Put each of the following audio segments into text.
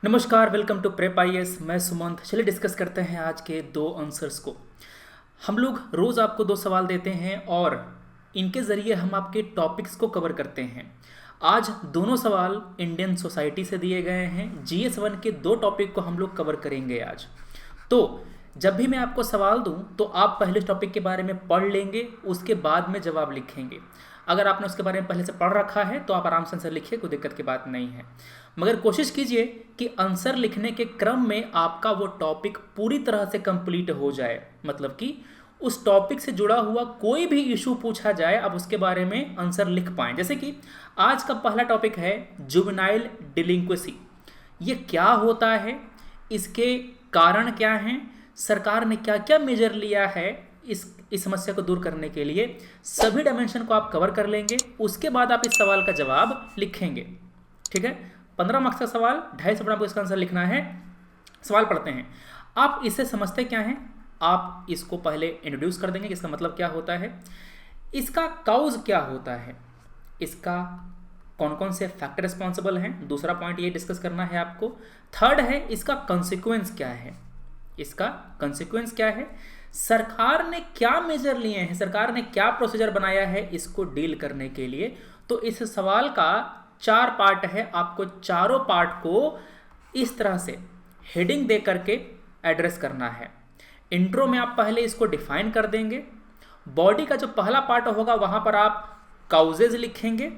नमस्कार, welcome to prep IAS. मैं सुमंत। चलिए डिस्कस करते हैं आज के दो आंसर्स को। हम लोग रोज़ आपको दो सवाल देते हैं और इनके ज़रिए हम आपके टॉपिक्स को कवर करते हैं। आज दोनों सवाल इंडियन सोसाइटी से दिए गए हैं। GS1 के दो टॉपिक को हम लोग कवर करेंगे आज। तो जब भी मैं आपको सवाल दूं तो आप पहले टॉपिक के बारे में पढ़ लेंगे, उसके बाद में जवाब लिखेंगे। अगर आपने उसके बारे में पहले से पढ़ रखा है तो आप आराम से आंसर लिखिए, कोई दिक्कत की बात नहीं है। मगर कोशिश कीजिए कि आंसर लिखने के क्रम में आपका वो टॉपिक पूरी तरह से कंप्लीट हो जाए, मतलब कि उस टॉपिक से जुड़ा हुआ कोई भी इशू पूछा जाए आप उसके बारे में आंसर लिख पाएँ। जैसे कि आज का पहला टॉपिक है जुवेनाइल डिलिंक्वेसी। ये क्या होता है, इसके कारण क्या हैं, सरकार ने क्या क्या मेजर लिया है इस समस्या को दूर करने के लिए, सभी डायमेंशन को आप कवर कर लेंगे। उसके बाद आप इस सवाल का जवाब लिखेंगे। ठीक है, 15 मार्क्स का सवाल, 250 मिनट आपको इसका आंसर लिखना है। सवाल पढ़ते हैं। आप इसे समझते क्या हैं, आप इसको पहले इंट्रोड्यूस कर देंगे कि इसका मतलब क्या होता है, इसका काउज क्या होता है, इसका कौन कौन से फैक्टर रिस्पॉन्सिबल हैं, दूसरा पॉइंट ये डिस्कस करना है आपको। थर्ड है इसका कॉन्सिक्वेंस क्या है, इसका कॉन्सिक्वेंस क्या है, सरकार ने क्या मेजर लिए हैं, सरकार ने क्या प्रोसीजर बनाया है इसको डील करने के लिए। तो इस सवाल का 4 पार्ट है, आपको चारों पार्ट को इस तरह से हेडिंग दे करके एड्रेस करना है। इंट्रो में आप पहले इसको डिफाइन कर देंगे। बॉडी का जो पहला पार्ट होगा वहां पर आप काउजेज लिखेंगे।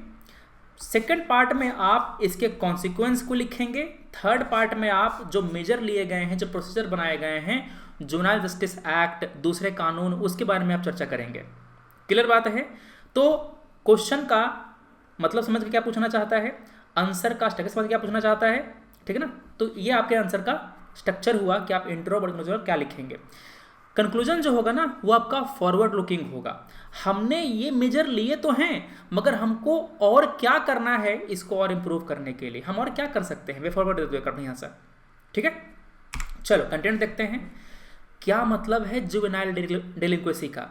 सेकंड पार्ट में आप इसके कॉन्सिक्वेंस को लिखेंगे। थर्ड पार्ट में आप जो मेजर लिए गए हैं, जो प्रोसीजर बनाए गए हैं, जुवेनाइल जस्टिस एक्ट, दूसरे कानून, उसके बारे में आप चर्चा करेंगे। क्लियर बात है। तो क्वेश्चन का मतलब समझ के क्या पूछना चाहता है, आंसर का स्ट्रक्चर समझ के क्या पूछना चाहता है, ठीक है ना। तो ये आपके आंसर का स्ट्रक्चर हुआ कि आप इंट्रो और क्या लिखेंगे। कंक्लूजन जो होगा ना वो आपका फॉरवर्ड लुकिंग होगा। हमने ये मेजर लिए तो हैं, मगर हमको और क्या करना है इसको और इम्प्रूव करने के लिए, हम और क्या कर सकते हैं, वे फॉरवर्ड करना यहाँ से। ठीक है, चलो कंटेंट देखते हैं। क्या मतलब है जुवेनाइल डिलिंक्वेसी का।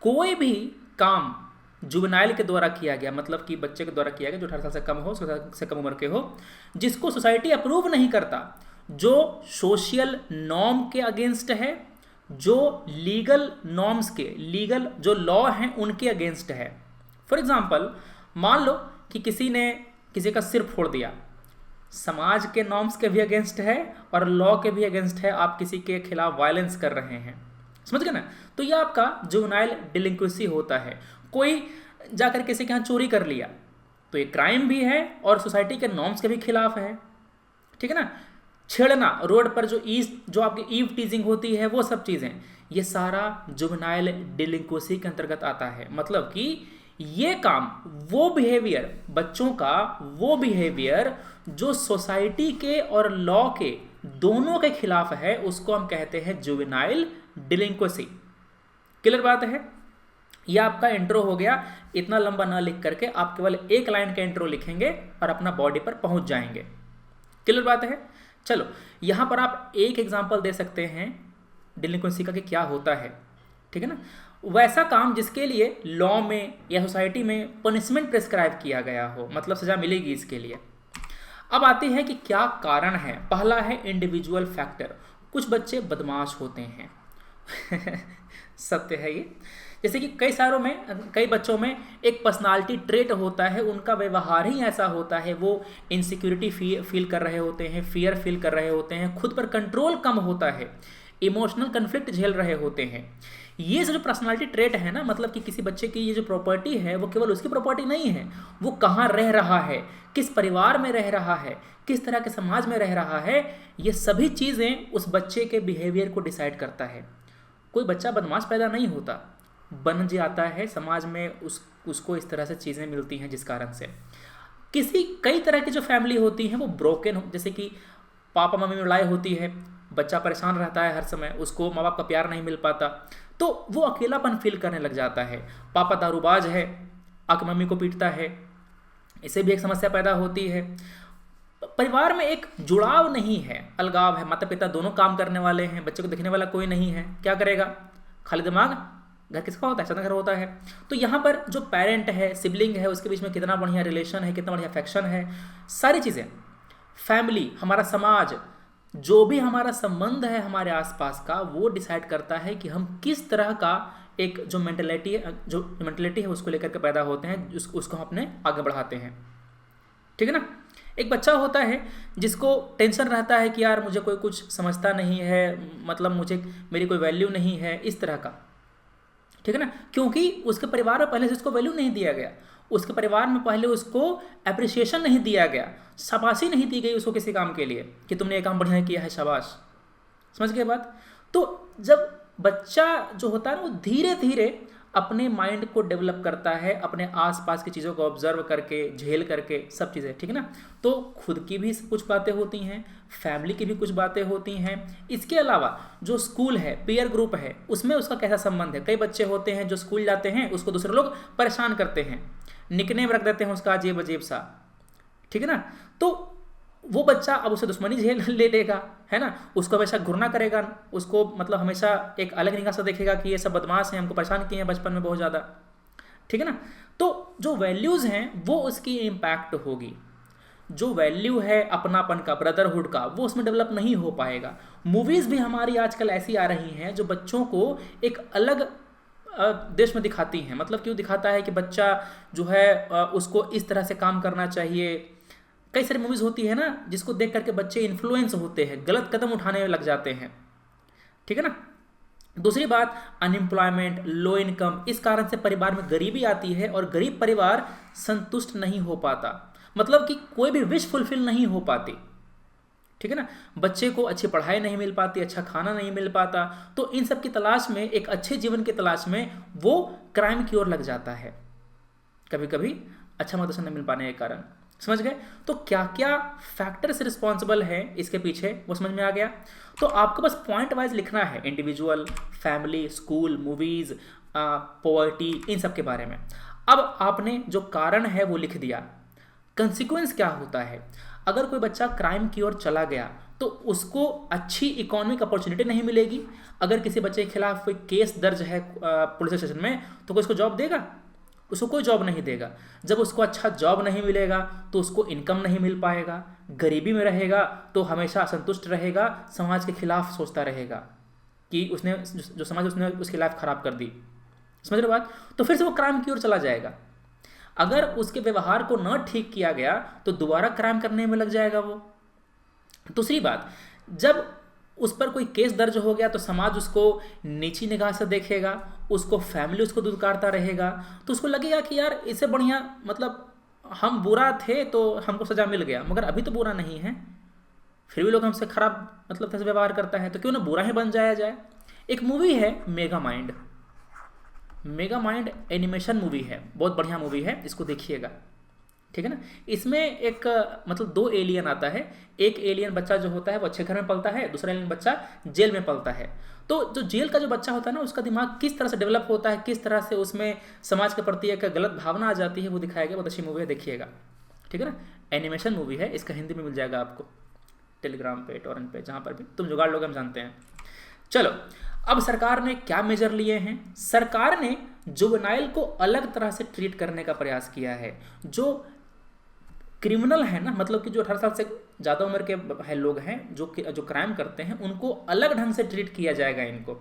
कोई भी काम जुवेनाइल के द्वारा किया गया, मतलब कि बच्चे के द्वारा किया गया जो 18 साल से कम हो, 16 साल से कम उम्र के हो, जिसको सोसाइटी अप्रूव नहीं करता, जो सोशल नॉर्म के अगेंस्ट है, जो लीगल नॉर्म्स के, लीगल जो लॉ हैं उनके अगेंस्ट है। फॉर एग्जाम्पल, मान लो कि किसी ने किसी का सिर फोड़ दिया, समाज के नॉर्म्स के भी अगेंस्ट है और लॉ के भी अगेंस्ट है, आप किसी के खिलाफ वायलेंस कर रहे हैं, समझ गए ना। तो ये आपका जुवेनाइल डिलिंक्वेसी होता है। कोई जाकर किसी के यहाँ चोरी कर लिया तो ये क्राइम भी है और सोसाइटी के नॉर्म्स के भी खिलाफ है, ठीक है ना। छेड़ना, रोड पर जो आपकी ईव टीजिंग होती है, वो सब चीज़ें, ये सारा जुवेनाइल डिलिंक्वेसी के अंतर्गत आता है। मतलब कि ये काम, वो बिहेवियर, बच्चों का वो बिहेवियर जो सोसाइटी के और लॉ के दोनों के खिलाफ है, उसको हम कहते हैं जुवेनाइल डिलिंक्वेसी। क्लियर बात है। यह आपका इंट्रो हो गया। इतना लंबा ना लिख करके आप केवल एक लाइन का इंट्रो लिखेंगे और अपना बॉडी पर पहुंच जाएंगे। क्लियर बात है। चलो यहां पर आप एक एग्जांपल दे सकते हैं डिलिंक्वेंसी का कि क्या होता है, ठीक है ना। वैसा काम जिसके लिए लॉ में या सोसाइटी में पनिशमेंट प्रेस्क्राइब किया गया हो, मतलब सजा मिलेगी इसके लिए। अब आती है कि क्या कारण है। पहला है इंडिविजुअल फैक्टर। कुछ बच्चे बदमाश होते हैं सत्य है ये। जैसे कि कई बच्चों में एक पर्सनालिटी ट्रेट होता है, उनका व्यवहार ही ऐसा होता है, वो इनसिक्योरिटी फील कर रहे होते हैं, फियर फील कर रहे होते हैं, खुद पर कंट्रोल कम होता है, इमोशनल कन्फ्लिक्ट झेल रहे होते हैं। ये जो पर्सनालिटी ट्रेट है ना, मतलब कि किसी बच्चे की ये जो प्रॉपर्टी है वो केवल उसकी प्रॉपर्टी नहीं है, वो कहाँ रह रहा है, किस परिवार में रह रहा है, किस तरह के समाज में रह रहा है, ये सभी चीज़ें उस बच्चे के बिहेवियर को डिसाइड करता है। कोई बच्चा बदमाश पैदा नहीं होता, बन जाता है, समाज में उसको इस तरह से चीज़ें मिलती हैं जिस कारण से। कई तरह की जो फैमिली होती हैं वो ब्रोकन हो, जैसे कि पापा मम्मी में लड़ाई होती है, बच्चा परेशान रहता है हर समय, उसको माँ बाप का प्यार नहीं मिल पाता, तो वो अकेलापन फील करने लग जाता है। पापा दारूबाज है, आके मम्मी को पीटता है, इससे भी एक समस्या पैदा होती है। परिवार में एक जुड़ाव नहीं है, अलगाव है, माता पिता दोनों काम करने वाले हैं, बच्चे को देखने वाला कोई नहीं है, क्या करेगा, खाली दिमाग। घर किसका होता है, सदा घर होता है। तो यहाँ पर जो पेरेंट है, सिबलिंग है, उसके बीच में कितना बढ़िया रिलेशन है, कितना बढ़िया अफेक्शन है, सारी चीज़ें फैमिली, हमारा समाज, जो भी हमारा संबंध है हमारे आसपास का, वो डिसाइड करता है कि हम किस तरह का एक जो मेंटेलिटी है उसको लेकर के पैदा होते हैं, उसको हम अपने आगे बढ़ाते हैं। ठीक है ना। एक बच्चा होता है जिसको टेंशन रहता है कि यार मुझे कोई कुछ समझता नहीं है, मतलब मुझे मेरी कोई वैल्यू नहीं है, इस तरह का। ठीक है ना, क्योंकि उसके परिवार में पहले से उसको वैल्यू नहीं दिया गया, उसके परिवार में पहले उसको अप्रिसिएशन नहीं दिया गया, शाबाशी नहीं दी गई उसको किसी काम के लिए कि तुमने ये काम बढ़िया किया है, शाबाश। समझ गए बात। तो जब बच्चा जो होता है ना वो धीरे धीरे अपने माइंड को डेवलप करता है, अपने आसपास की चीज़ों को ऑब्जर्व करके, झेल करके, सब चीज़ें। ठीक है ना। तो खुद की भी कुछ बातें होती हैं, फैमिली की भी कुछ बातें होती हैं। इसके अलावा जो स्कूल है, पीयर ग्रुप है, उसमें उसका कैसा संबंध है। कई बच्चे होते हैं जो स्कूल जाते हैं, उसको दूसरे लोग परेशान करते हैं, निकनेम रख देते हैं उसका अजीब अजीब सा। ठीक है ना। तो वो बच्चा अब उसे दुश्मनी झेल ले लेगा, है ना, उसको हमेशा घृणा करेगा, उसको मतलब हमेशा एक अलग निगाह से देखेगा कि ये सब बदमाश हैं, हमको परेशान किए हैं बचपन में बहुत ज़्यादा। ठीक है ना। तो जो वैल्यूज़ हैं वो उसकी इम्पैक्ट होगी। जो वैल्यू है अपनापन का, ब्रदरहुड का, वो उसमें डेवलप नहीं हो पाएगा। मूवीज़ भी हमारी आजकल ऐसी आ रही हैं जो बच्चों को एक अलग देश में दिखाती हैं। मतलब क्यों दिखाता है कि बच्चा जो है उसको इस तरह से काम करना चाहिए। कई सारी मूवीज़ होती है ना जिसको देख करके बच्चे इन्फ्लुएंस होते हैं, गलत कदम उठाने लग जाते हैं। ठीक है ना। दूसरी बात, अनएम्प्लॉयमेंट, लो इनकम, इस कारण से परिवार में गरीबी आती है और गरीब परिवार संतुष्ट नहीं हो पाता, मतलब कि कोई भी विश फुलफिल नहीं हो पाती। ठीक है ना। बच्चे को अच्छी पढ़ाई नहीं मिल पाती, अच्छा खाना नहीं मिल पाता, तो इन सब की तलाश में, एक अच्छे जीवन की तलाश में वो क्राइम की ओर लग जाता है, कभी कभी अच्छा मार्गदर्शन नहीं मिल पाने के कारण। समझ गए। तो क्या क्या फैक्टर्स रिस्पॉन्सिबल है इसके पीछे, वो समझ में आ गया। तो आपको बस पॉइंट वाइज लिखना है, individual, family, school, movies, poverty, इन सब के बारे में। अब आपने जो कारण है वो लिख दिया, कंसिक्वेंस क्या होता है। अगर कोई बच्चा क्राइम की ओर चला गया तो उसको अच्छी इकोनॉमिक अपॉर्चुनिटी नहीं मिलेगी। अगर किसी बच्चे के खिलाफ कोई केस दर्ज है पुलिस स्टेशन में, तो कोई उसको जॉब देगा? उसको कोई जॉब नहीं देगा। जब उसको अच्छा जॉब नहीं मिलेगा तो उसको इनकम नहीं मिल पाएगा, गरीबी में रहेगा, तो हमेशा असंतुष्ट रहेगा, समाज के खिलाफ सोचता रहेगा कि उसने जो समाज उसने उसकी लाइफ खराब कर दी। समझ रहे बात। तो फिर से वो क्राइम की ओर चला जाएगा। अगर उसके व्यवहार को न ठीक किया गया तो दोबारा क्राइम करने में लग जाएगा वो। दूसरी बात, जब उस पर कोई केस दर्ज हो गया तो समाज उसको नीची निगाह से देखेगा, उसको फैमिली उसको दुत्कारता रहेगा, तो उसको लगेगा कि यार इससे बढ़िया, मतलब हम बुरा थे तो हमको सजा मिल गया, मगर अभी तो बुरा नहीं है, फिर भी लोग हमसे खराब मतलब कैसे व्यवहार करता है, तो क्यों ना बुरा ही बन जाया जाए। एक मूवी है mega mind, mega mind animation movie है, बहुत बढ़िया मूवी है, इसको देखिएगा। ठीक है ना। इसमें एक मतलब दो एलियन आता है। एक एलियन बच्चा जो होता है वो अच्छे घर में पलता है, दूसरा एलियन बच्चा जेल में पलता है। तो जो जेल का जो बच्चा होता है ना, उसका दिमाग किस तरह से डेवलप होता है, किस तरह से उसमें समाज के प्रति एक गलत भावना आ जाती है, वो दिखाया गया। बहुत अच्छी मूवी है, देखिएगा। ठीक है ना। एनिमेशन मूवी है, इसका हिंदी में मिल जाएगा आपको टेलीग्राम पे, टोरेंट पे, जहाँ पर भी तुम जुगाड़ लोग हम जानते हैं। चलो, अब सरकार ने क्या मेजर लिए हैं। सरकार ने जुवेनाइल को अलग तरह से ट्रीट करने का प्रयास किया है। जो क्रिमिनल है ना, मतलब कि जो 18 साल से ज़्यादा उम्र के है लोग हैं जो क्राइम करते हैं, उनको अलग ढंग से ट्रीट किया जाएगा इनको।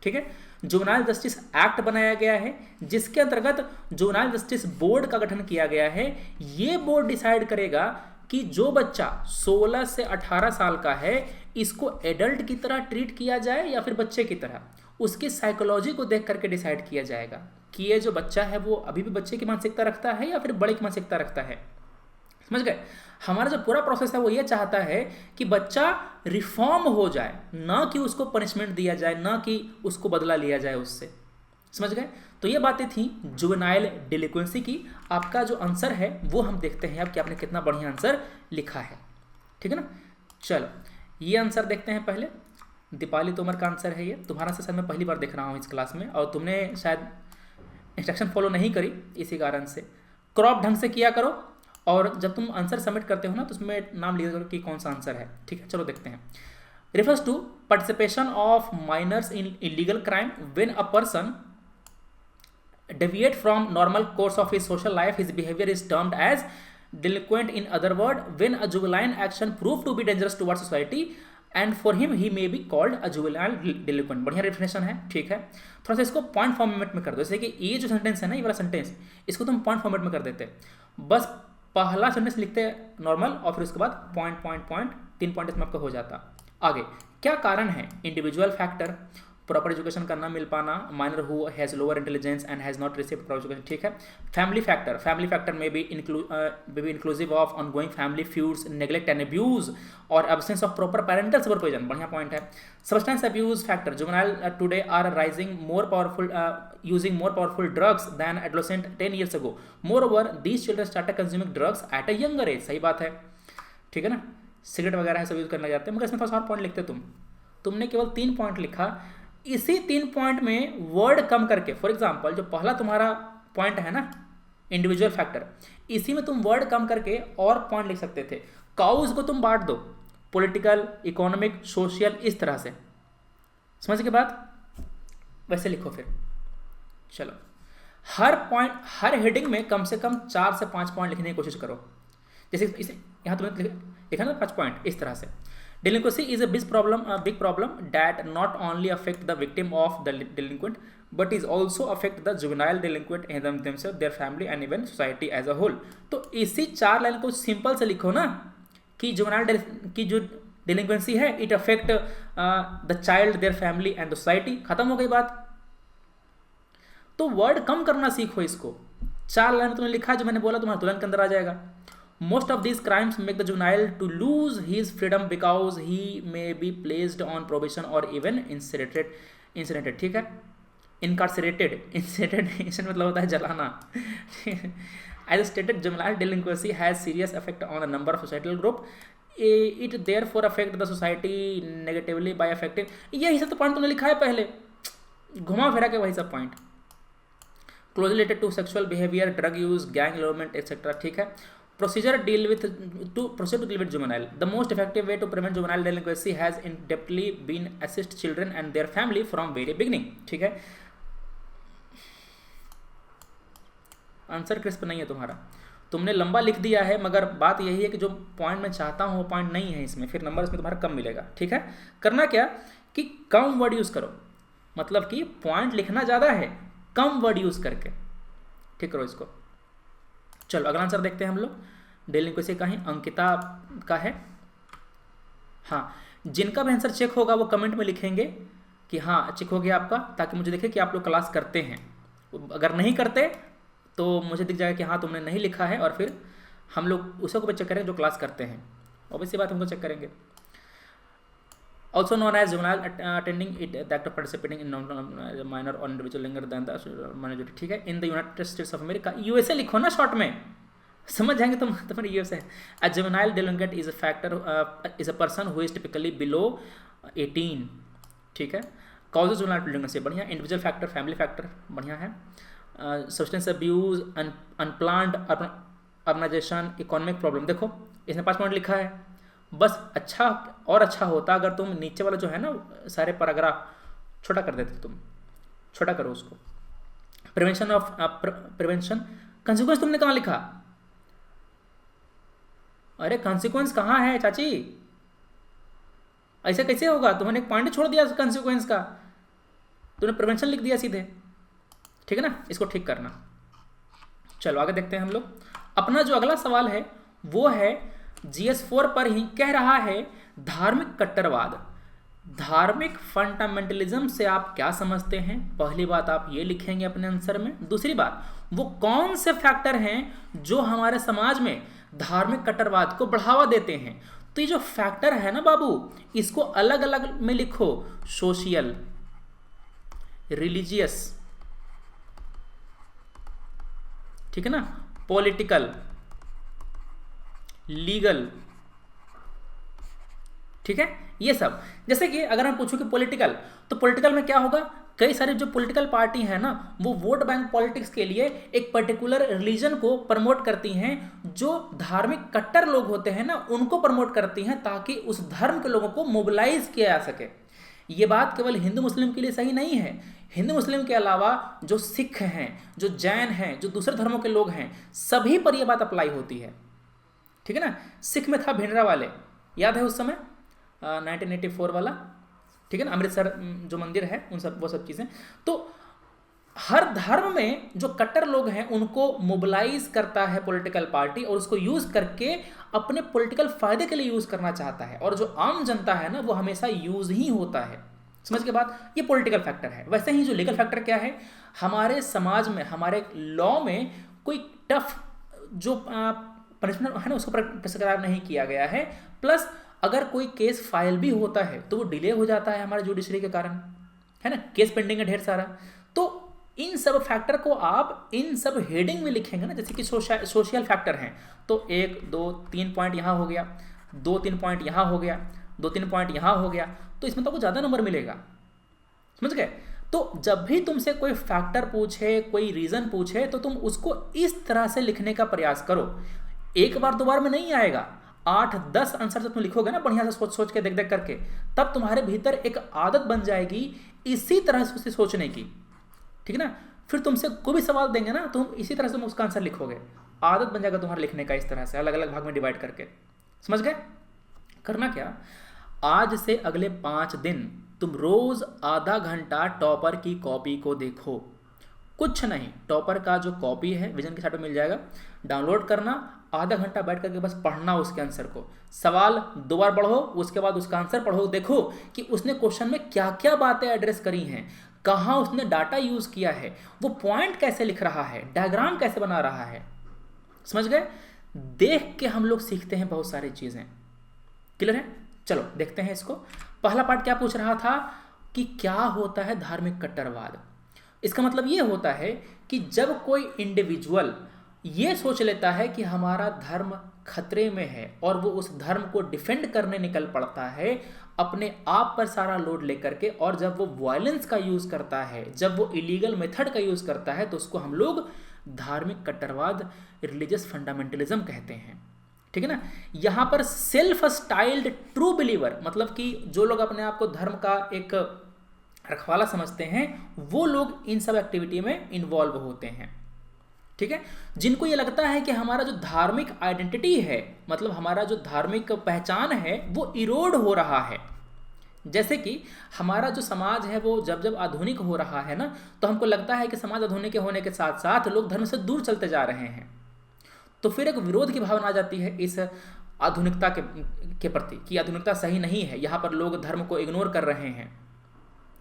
ठीक है। जुवेनाइल जस्टिस एक्ट बनाया गया है, जिसके अंतर्गत जुवेनाइल जस्टिस बोर्ड का गठन किया गया है। ये बोर्ड डिसाइड करेगा कि जो बच्चा 16 से 18 साल का है, इसको एडल्ट की तरह ट्रीट किया जाए या फिर बच्चे की तरह। उसकी साइकोलॉजी को देख करके डिसाइड किया जाएगा कि ये जो बच्चा है वो अभी भी बच्चे की मानसिकता रखता है या फिर बड़े की मानसिकता रखता है। समझ गए। हमारा जो पूरा प्रोसेस है वो ये चाहता है कि बच्चा रिफॉर्म हो जाए, ना कि उसको पनिशमेंट दिया जाए, ना कि उसको बदला लिया जाए उससे। समझ गए। तो ये बातें थी जुवेनाइल डिलिक्वेंसी की। आपका जो आंसर है वो हम देखते हैं अब कि आपने कितना बढ़िया आंसर लिखा है। ठीक है ना। चलो, ये आंसर देखते हैं पहले। दीपाली तोमर का आंसर है ये। तुम्हारा सेशन मैं पहली बार देख रहा हूँ इस क्लास में, और तुमने शायद इंस्ट्रक्शन फॉलो नहीं करी, इसी कारण से। क्रॉप ढंग से किया करो, और जब तुम आंसर सबमिट करते हो ना तो उसमें नाम लिखा करो कि कौन सा आंसर है। ठीक है। चलो देखते हैं। Refers to participation of minors in illegal crime when a person deviate from normal course of his social life, his behavior is termed as delinquent in other word when a juvenile action proved to be dangerous towards society and for him he may be called a juvenile delinquent। बढ़िया definition है, ठीक है। थोड़ा सा इसको point format में कर दो, जैसे कि ये जो सेंटेंस है ना, ये वाला सेंटेंस, इसको तुम पॉइंट फॉर्मेट में कर देते, बस पहला सेंटेंस लिखते नॉर्मल और फिर उसके बाद पॉइंट पॉइंट पॉइंट, 3 पॉइंट इसमें आपका हो जाता। आगे क्या कारण है? इंडिविजुअल फैक्टर, प्रॉपर एजुकेशन का ना मिल पाना, minor who has lower intelligence and has not received proper education, ठीक है। फैमिली फैक्टर में be inclusive of ongoing family feuds, neglect and abuse और absence of proper parental supervision, बढ़िया point है। Substance abuse factor, juvenile today are rising more powerful using more powerful drugs than adolescent 10 years ago. Moreover, these children started consuming drugs at a younger age, सही बात है, ठीक है ना, cigarette वगैरह सब यूज करने लग जाते हैं। मगर इसमें थोड़ा सा और पॉइंट लिखते तुमने केवल 3 पॉइंट लिखा, इसी 3 पॉइंट में वर्ड कम करके, फॉर एग्जाम्पल जो पहला तुम्हारा पॉइंट है ना इंडिविजुअल फैक्टर, इसी में तुम वर्ड कम करके और पॉइंट लिख सकते थे। काउज को तुम बांट दो, पॉलिटिकल, इकोनॉमिक, सोशल, इस तरह से, समझ के बाद वैसे लिखो। फिर चलो हर पॉइंट, हर हेडिंग में कम से कम 4 से 5 पॉइंट लिखने की कोशिश करो। जैसे इसे यहाँ तुमने लिखा ना 5 पॉइंट, इस तरह से। Delinquency is a big problem that not only affect the victim of the delinquent but is also affect the juvenile delinquent and themselves, their family and even society as a whole। तो इसी 4 line को simple से लिखो ना कि juvenile की जो डिलिंक्वेंसी है it affect the child, their family and society, खत्म हो गई बात। तो वर्ड कम करना सीखो इसको। 4 लाइन तुमने लिखा, जो मैंने बोला तुम्हारे तुरंत के अंदर आ जाएगा। Most of these crimes make the juvenile to lose his freedom because he may be placed on probation or even incarcerated, ठीक है। incarcerated मतलब होता है जलाना। As stated, juvenile delinquency has serious effect on a number of societal group. It therefore affect the society negatively by affecting, यही सब तो point तुमने लिखा है पहले, घुमा फिरा के वही सब point. Closely related to sexual behavior, drug use, gang involvement, etc. ठीक है। Procedure to deal with juvenile. The most effective way to prevent juvenile delinquency has in-depthly been assist children and their family from very beginning, ठीक है। Answer crisp नहीं है तुम्हारा, तुमने लंबा लिख दिया है, मगर बात यही है कि जो पॉइंट मैं चाहता हूँ वो पॉइंट नहीं है इसमें, फिर नंबर इसमें तुम्हारा कम मिलेगा, ठीक है। करना क्या कि कम वर्ड यूज़ करो, मतलब कि पॉइंट लिखना ज़्यादा है, कम वर्ड यूज़ करके, ठीक करो इसको। चलो अगला आंसर देखते हैं हम लोग। डेलिंक्वेंसी का ही अंकिता का है। हाँ, जिनका भी आंसर चेक होगा वो कमेंट में लिखेंगे कि हाँ चेक हो गया आपका, ताकि मुझे दिखे कि आप लोग क्लास करते हैं। अगर नहीं करते तो मुझे दिख जाएगा कि हाँ तुमने नहीं लिखा है, और फिर हम लोग उसी को भी चेक करेंगे जो क्लास करते हैं, ऑब्वियसली बात हमको चेक करेंगे। Also known as juvenile attending it, the act of participating in minor or individual younger than the majority, ठीक है। In the United States of America, USA लिखो ना शॉर्ट में, समझ जाएंगे तुम, तुम्हारे USA। A juvenile delinquent is a factor is a person who is typically below 18, ठीक है। Causes juvenile delinquency, बढ़िया। Individual factor, family factor, बढ़िया है। Substance abuse, unplanned urbanization, economic problem, देखो इसने 5 पॉइंट लिखा है। बस अच्छा और अच्छा होता अगर तुम नीचे वाला जो है ना सारे पैराग्राफ छोटा कर देते, तुम छोटा करो उसको। प्रिवेंशन कंसिक्वेंस तुमने कहाँ लिखा? अरे कंसिक्वेंस कहाँ है चाची? ऐसे कैसे होगा? तुमने एक पॉइंट छोड़ दिया कंसिक्वेंस का, तुमने प्रिवेंशन लिख दिया सीधे, ठीक है ना। इसको ठीक करना। चलो आगे देखते हैं हम लोग। अपना जो अगला सवाल है वो है GS4 पर ही, कह रहा है धार्मिक कट्टरवाद, धार्मिक फंडामेंटलिज्म से आप क्या समझते हैं? पहली बात आप ये लिखेंगे अपने आंसर में। दूसरी बात, वो कौन से फैक्टर हैं जो हमारे समाज में धार्मिक कट्टरवाद को बढ़ावा देते हैं? तो ये जो फैक्टर है ना बाबू, इसको अलग अलग में लिखो। सोशल, रिलीजियस, ठीक है ना, पॉलिटिकल, लीगल, ठीक है, ये सब। जैसे कि अगर मैं पूछूं कि पॉलिटिकल, तो पॉलिटिकल में क्या होगा? कई सारे जो पॉलिटिकल पार्टी है ना, वो वोट बैंक पॉलिटिक्स के लिए एक पर्टिकुलर रिलीजन को प्रमोट करती हैं। जो धार्मिक कट्टर लोग होते हैं ना, उनको प्रमोट करती हैं ताकि उस धर्म के लोगों को मोबिलाइज किया जा सके। ये बात केवल हिंदू मुस्लिम के लिए सही नहीं है, हिंदू मुस्लिम के अलावा जो सिख हैं, जो जैन हैं, जो दूसरे धर्मों के लोग हैं, सभी पर यह बात अप्लाई होती है। ठीक है ना। सिख में था भिंडरावाले, याद है उस समय 1984 वाला, ठीक है ना, अमृतसर जो मंदिर है उन सब वो सब चीज़ें। तो हर धर्म में जो कट्टर लोग हैं उनको मोबिलाइज करता है पॉलिटिकल पार्टी, और उसको यूज करके अपने पॉलिटिकल फायदे के लिए यूज करना चाहता है, और जो आम जनता है ना वो हमेशा यूज ही होता है। समझ के बाद, ये पॉलिटिकल फैक्टर है। वैसे ही जो लीगल फैक्टर क्या है, हमारे समाज में, हमारे लॉ में कोई टफ जो पनिशमेंट है ना उसको प्रिस्क्राइब नहीं किया गया है। प्लस अगर कोई केस फाइल भी होता है तो वो डिले हो जाता है हमारे जुडिशरी के कारण, है ना, केस पेंडिंग है ढेर सारा। तो इन सब फैक्टर को आप इन सब हेडिंग में लिखेंगे ना, जैसे कि सोशल फैक्टर हैं तो 1 2 3 पॉइंट यहाँ हो गया, 2-3 पॉइंट यहाँ हो गया, 2-3 पॉइंट यहाँ हो गया, तो इसमें तो आपको ज़्यादा नंबर मिलेगा। समझ गए। तो जब भी तुमसे कोई फैक्टर पूछे, कोई रीज़न पूछे, तो तुम उसको इस तरह से लिखने का प्रयास करो। एक बार दो बार में नहीं आएगा, 8-10 आंसर जब तुम लिखोगे ना बढ़िया से सोच सोच के, देख देख करके, तब तुम्हारे भीतर एक आदत बन जाएगी इसी तरह से सोचने की, ठीक है ना। फिर तुमसे कोई भी सवाल देंगे ना तुम इसी तरह से तुम उसका आंसर लिखोगे, आदत बन जाएगा तुम्हारा लिखने का, इस तरह से अलग अलग भाग में डिवाइड करके। समझ गए। करना क्या, आज से अगले 5 दिन तुम रोज आधा घंटा टॉपर की कॉपी को देखो। कुछ नहीं, टॉपर का जो कॉपी है विजन के साइट पे मिल जाएगा, डाउनलोड करना, आधा घंटा बैठ करके बस पढ़ना उसके आंसर को, सवाल 2 बार पढ़ो, उसके बाद उसका आंसर पढ़ो, देखो कि उसने क्वेश्चन में क्या क्या बातें एड्रेस करी हैं, कहाँ उसने डाटा यूज किया है, वो पॉइंट कैसे लिख रहा है, डायग्राम कैसे बना रहा है। समझ गए। देख के हम लोग सीखते हैं बहुत सारी चीजें। क्लियर है। चलो देखते हैं इसको। पहला पार्ट क्या पूछ रहा था कि क्या होता है धार्मिक कट्टरवाद। इसका मतलब ये होता है कि जब कोई इंडिविजुअल ये सोच लेता है कि हमारा धर्म खतरे में है और वो उस धर्म को डिफेंड करने निकल पड़ता है अपने आप पर सारा लोड लेकर के, और जब वो वायलेंस का यूज करता है, जब वो इलीगल मेथड का यूज करता है, तो उसको हम लोग धार्मिक कट्टरवाद, रिलीजियस फंडामेंटलिज्म कहते हैं। ठीक है ना। यहाँ पर सेल्फ स्टाइल्ड ट्रू बिलीवर, मतलब कि जो लोग अपने आप को धर्म का एक रखवाला समझते हैं, वो लोग इन सब एक्टिविटी में इन्वॉल्व होते हैं। ठीक है। जिनको ये लगता है कि हमारा जो धार्मिक आइडेंटिटी है, मतलब हमारा जो धार्मिक पहचान है, वो इरोड हो रहा है। जैसे कि हमारा जो समाज है वो जब जब आधुनिक हो रहा है ना, तो हमको लगता है कि समाज आधुनिक होने के साथ साथ लोग धर्म से दूर चलते जा रहे हैं, तो फिर एक विरोध की भावना आ जाती है इस आधुनिकता के प्रति कि आधुनिकता सही नहीं है, यहाँ पर लोग धर्म को इग्नोर कर रहे हैं।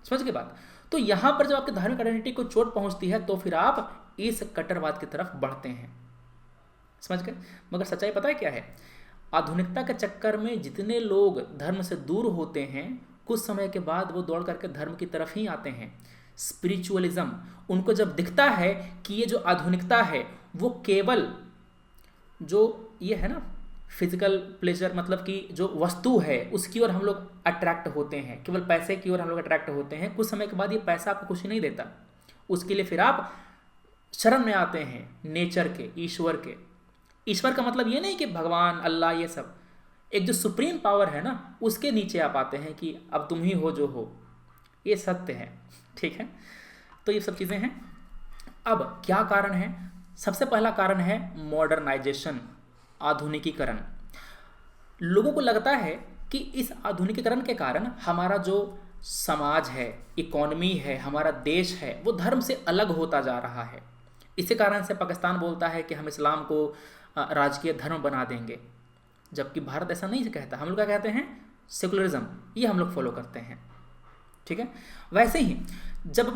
समझ के बात। तो यहाँ पर जब आपकी धार्मिक आइडेंटिटी को चोट पहुँचती है तो फिर आप इस कट्टरवाद की तरफ बढ़ते हैं। समझ गए। मगर सच्चाई पता है क्या है, आधुनिकता के चक्कर में जितने लोग धर्म से दूर होते हैं, कुछ समय के बाद वो दौड़ करके धर्म की तरफ ही आते हैं। स्पिरिचुअलिज्म उनको जब दिखता है कि ये जो आधुनिकता है वो केवल जो ये है ना फिजिकल प्लेजर, मतलब कि जो वस्तु है उसकी ओर हम लोग अट्रैक्ट होते हैं, केवल पैसे की ओर हम लोग अट्रैक्ट होते हैं। कुछ समय के बाद ये पैसा आपको कुछ नहीं देता, उसके लिए फिर आप शरण में आते हैं नेचर के, ईश्वर के। ईश्वर का मतलब ये नहीं कि भगवान, अल्लाह, ये सब, एक जो सुप्रीम पावर है ना उसके नीचे आप आते हैं कि अब तुम ही हो जो हो। ये सत्य है। ठीक है। तो ये सब चीज़ें हैं। अब क्या कारण है। सबसे पहला कारण है मॉडर्नाइजेशन, आधुनिकीकरण। लोगों को लगता है कि इस आधुनिकीकरण के कारण हमारा जो समाज है, इकोनॉमी है, हमारा देश है, वो धर्म से अलग होता जा रहा है। इसी कारण से पाकिस्तान बोलता है कि हम इस्लाम को राजकीय धर्म बना देंगे, जबकि भारत ऐसा नहीं कहता। हम लोग क्या कहते हैं, सेकुलरिज्म, ये हम लोग फॉलो करते हैं। ठीक है। वैसे ही जब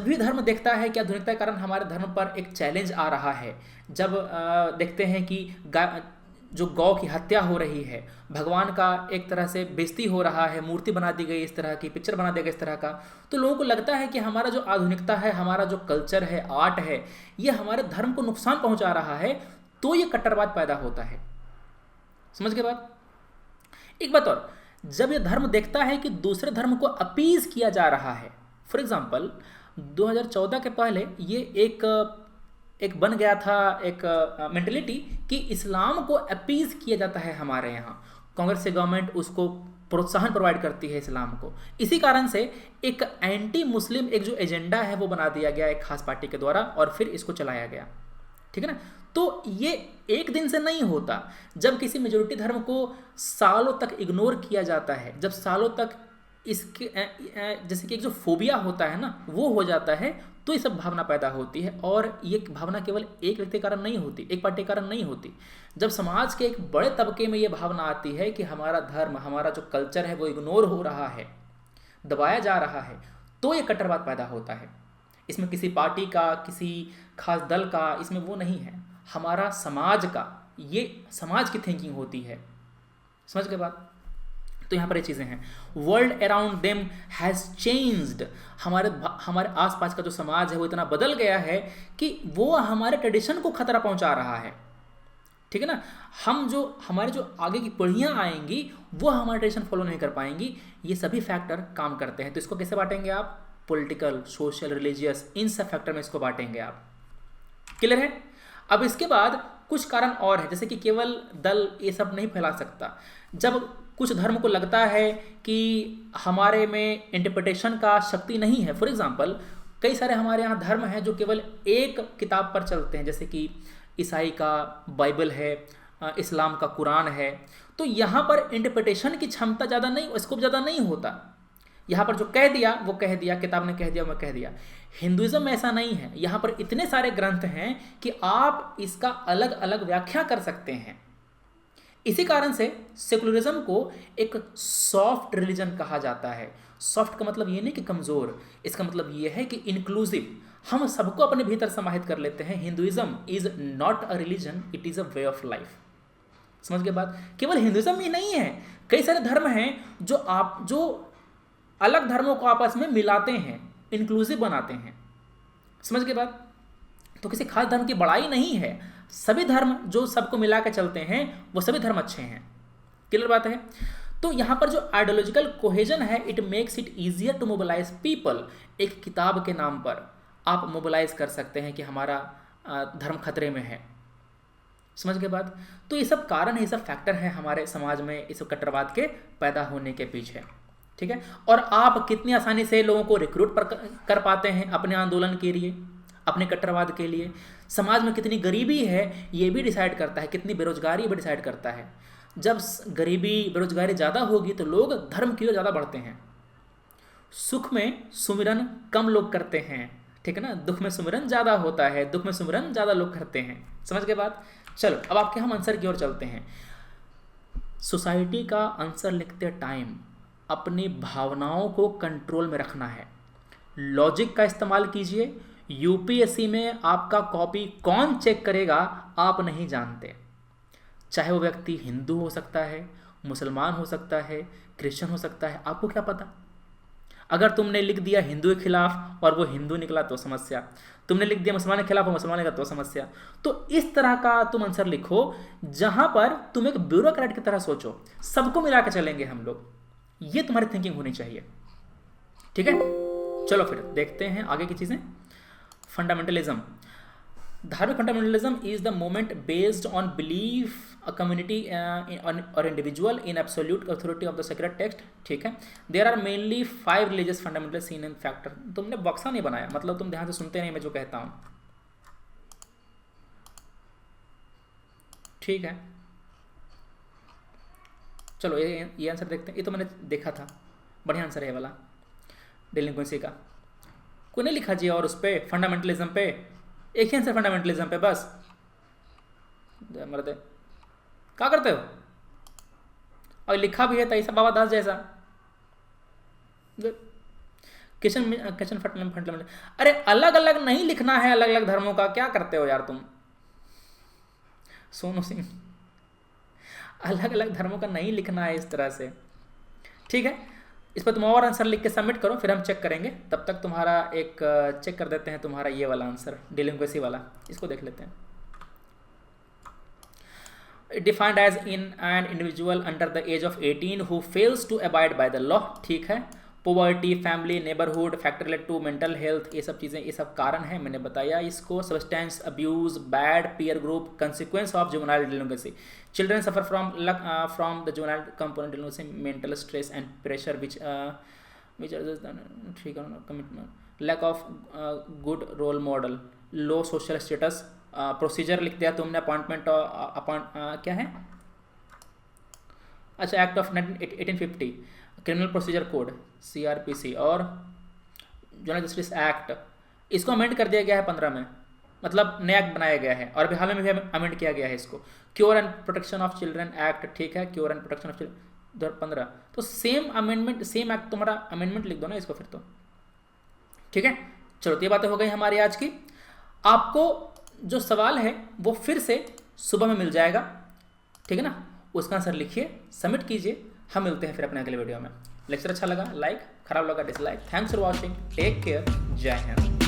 भी धर्म देखता है कि आधुनिकता के कारण हमारे धर्म पर एक चैलेंज आ रहा है, जब देखते हैं कि जो गौ की हत्या हो रही है, भगवान का एक तरह से बेइज्जती हो रहा है, मूर्ति बना दी गई, इस तरह की पिक्चर बना दिया गया इस तरह का, तो लोगों को लगता है कि हमारा जो आधुनिकता है, हमारा जो कल्चर है, आर्ट है, ये हमारे धर्म को नुकसान पहुंचा रहा है, तो ये कट्टरवाद पैदा होता है। समझ के बाद एक बात और, जब ये धर्म देखता है कि दूसरे धर्म को अपीज किया जा रहा है, फॉर एग्जाम्पल 2014 के पहले ये एक बन गया था एक मेंटलिटी कि इस्लाम को अपीज किया जाता है हमारे यहाँ, कांग्रेस से गवर्नमेंट उसको प्रोत्साहन प्रोवाइड करती है इस्लाम को। इसी कारण से एक एंटी मुस्लिम एक जो एजेंडा है वो बना दिया गया एक खास पार्टी के द्वारा, और फिर इसको चलाया गया। ठीक है ना। तो ये एक दिन से नहीं होता। जब किसी मेजोरिटी धर्म को सालों तक इग्नोर किया जाता है, जब सालों तक इसके जैसे कि एक जो फोबिया होता है ना वो हो जाता है, तो ये सब भावना पैदा होती है। और ये भावना केवल एक व्यक्ति के कारण नहीं होती, एक पार्टी के कारण नहीं होती। जब समाज के एक बड़े तबके में ये भावना आती है कि हमारा धर्म, हमारा जो कल्चर है वो इग्नोर हो रहा है, दबाया जा रहा है, तो ये कट्टरवाद पैदा होता है। इसमें किसी पार्टी का, किसी खास दल का इसमें वो नहीं है, हमारा समाज का, ये समाज की थिंकिंग होती है। समझ गए बात? तो यहाँ पर ये चीज़ें हैं। World around them has changed, हमारे आसपास का जो समाज है वो इतना बदल गया है कि वो हमारे ट्रेडिशन को खतरा पहुँचा रहा है। ठीक है ना? हमारे जो आगे की पीढ़ियाँ आएंगी वो हमारा ट्रेडिशन फॉलो नहीं कर पाएंगी। ये सभी फैक्टर काम करते हैं। तो इसको कैसे बांटेंगे आप? पॉलिटिकल, सोशल, रिलीजियस, इन सब फैक्टर में इसको बांटेंगे आप। क्लियर है? अब इसके बाद कुछ कारण और है, जैसे कि केवल दल ये सब नहीं फैला सकता। जब कुछ धर्म को लगता है कि हमारे में इंटरप्रिटेशन का शक्ति नहीं है, फॉर एग्जांपल कई सारे हमारे यहाँ धर्म हैं जो केवल एक किताब पर चलते हैं, जैसे कि ईसाई का बाइबल है, इस्लाम का कुरान है, तो यहाँ पर इंटरप्रिटेशन की क्षमता ज़्यादा नहीं, स्कोप ज़्यादा नहीं होता। यहाँ पर जो कह दिया वो कह दिया, किताब ने कह दिया वो कह दिया। हिंदुइज्म में ऐसा नहीं है, यहाँ पर इतने सारे ग्रंथ हैं कि आप इसका अलग अलग व्याख्या कर सकते हैं। इसी कारण से सेकुलरिज्म को एक सॉफ्ट रिलीजन कहा जाता है। सॉफ्ट का मतलब ये नहीं कि कमज़ोर, इसका मतलब ये है कि इंक्लूसिव, हम सबको अपने भीतर समाहित कर लेते हैं। Hinduism is not a religion, it is a way of life. समझ के बात? केवल हिंदुइज्म ही नहीं है, कई सारे धर्म हैं जो अलग धर्मों को आपस में मिलाते हैं, इंक्लूसिव बनाते हैं। समझ के बात? तो किसी खास धर्म की बड़ाई नहीं है, सभी धर्म जो सबको मिला के चलते हैं वो सभी धर्म अच्छे हैं। क्लियर बात है? तो यहाँ पर जो आइडियोलॉजिकल कोहेजन है, it makes it easier to mobilise people. एक किताब के नाम पर आप मोबिलाइज कर सकते हैं कि हमारा धर्म खतरे में है। समझ के बात? तो ये सब कारण है, ये सब फैक्टर हैं हमारे समाज में इस कट्टरवाद के पैदा होने के पीछे। ठीक है? और आप कितनी आसानी से लोगों को रिक्रूट कर पाते हैं अपने आंदोलन के लिए, अपने कट्टरवाद के लिए। समाज में कितनी गरीबी है ये भी डिसाइड करता है, कितनी बेरोजगारी भी डिसाइड करता है। जब गरीबी बेरोजगारी ज़्यादा होगी तो लोग धर्म की ओर ज़्यादा बढ़ते हैं। सुख में सुमिरन कम लोग करते हैं, ठीक है ना? दुख में सुमिरन ज़्यादा होता है, दुख में सुमिरन ज़्यादा लोग करते हैं। समझ के बात? चलो अब आपके हम आंसर की ओर चलते हैं। सोसाइटी का आंसर लिखते टाइम अपनी भावनाओं को कंट्रोल में रखना है। लॉजिक का इस्तेमाल कीजिए। यूपीएससी में आपका कॉपी कौन चेक करेगा आप नहीं जानते। चाहे वो व्यक्ति हिंदू हो सकता है, मुसलमान हो सकता है, क्रिश्चियन हो सकता है, आपको क्या पता? अगर तुमने लिख दिया हिंदू के खिलाफ और वो हिंदू निकला तो समस्या, तुमने लिख दिया मुसलमान के खिलाफ और मुसलमान निकला तो समस्या। तो इस तरह का तुम आंसर लिखो जहां पर तुम एक ब्यूरोक्रेट की तरह सोचो, सबको मिला के चलेंगे हम लोग, ये तुम्हारी थिंकिंग होनी चाहिए। ठीक है? चलो फिर देखते हैं आगे की चीज़ें। फंडामेंटलिज्म। धार्मिक fundamentalism is the movement based on belief a community और individual in absolute authority of the sacred text. ठीक है? There are mainly 5 religious fundamental seen in factor. तुमने बक्सा नहीं बनाया, मतलब तुम ध्यान से सुनते नहीं मैं जो कहता हूँ। ठीक है, चलो ये आंसर देखते हैं। ये तो मैंने देखा था, बढ़िया आंसर है ये वाला, डेलिंक्वेंसी का। कोई नहीं लिखा जी और उस पर फंडामेंटलिज्म पे एक ही आंसर, फंडामेंटलिज्म पे बस। मर्दे क्या करते हो? और लिखा भी है तैसा बाबा दास जैसा किशन फंडामेंटल। अरे अलग अलग नहीं लिखना है, अलग अलग धर्मों का क्या करते हो यार तुम? सोनू सिंह, अलग अलग धर्मों का नहीं लिखना है इस तरह से। ठीक है, इस पर तुम और आंसर लिख के सबमिट करो, फिर हम चेक करेंगे। तब तक तुम्हारा एक चेक कर देते हैं, तुम्हारा ये वाला आंसर डेलिंक्वेंसी वाला, इसको देख लेते हैं। Defined as in an individual under the age of 18 who fails to abide by the law. ठीक है, poverty, family, neighbourhood, factor related to mental health, ये सब चीज़ें, ये सब कारण है, मैंने बताया इसको। Substance abuse, bad peer group, consequence of juvenile delinquency. Children suffer from the juvenile component delinquency, mental stress and pressure which others commitment, lack of good role model, low social status, procedure लिख दिया तुमने, appointment क्या है, अच्छा act of 1850, criminal procedure code CRPC और juvenile justice act, इसको amend कर दिया गया है 15 में, मतलब नया एक्ट बनाया गया है और अभी हाल में भी अमेंड किया गया है इसको। Cure and protection of children act, ठीक है, cure and protection of children 2015, तो सेम अमेंडमेंट, सेम एक्ट, तुम्हारा अमेंडमेंट लिख दो ना इसको फिर तो, ठीक है। चलो तो ये बातें हो गई हमारी आज की। आपको जो सवाल है वो फिर से सुबह में मिल जाएगा, ठीक है ना, उसका आंसर लिखिए, सबमिट कीजिए, हम मिलते हैं फिर अपने अगले वीडियो में। लेक्चर अच्छा लगा लाइक, खराब लगा dislike. Thanks for watching, take care, जय हिंद।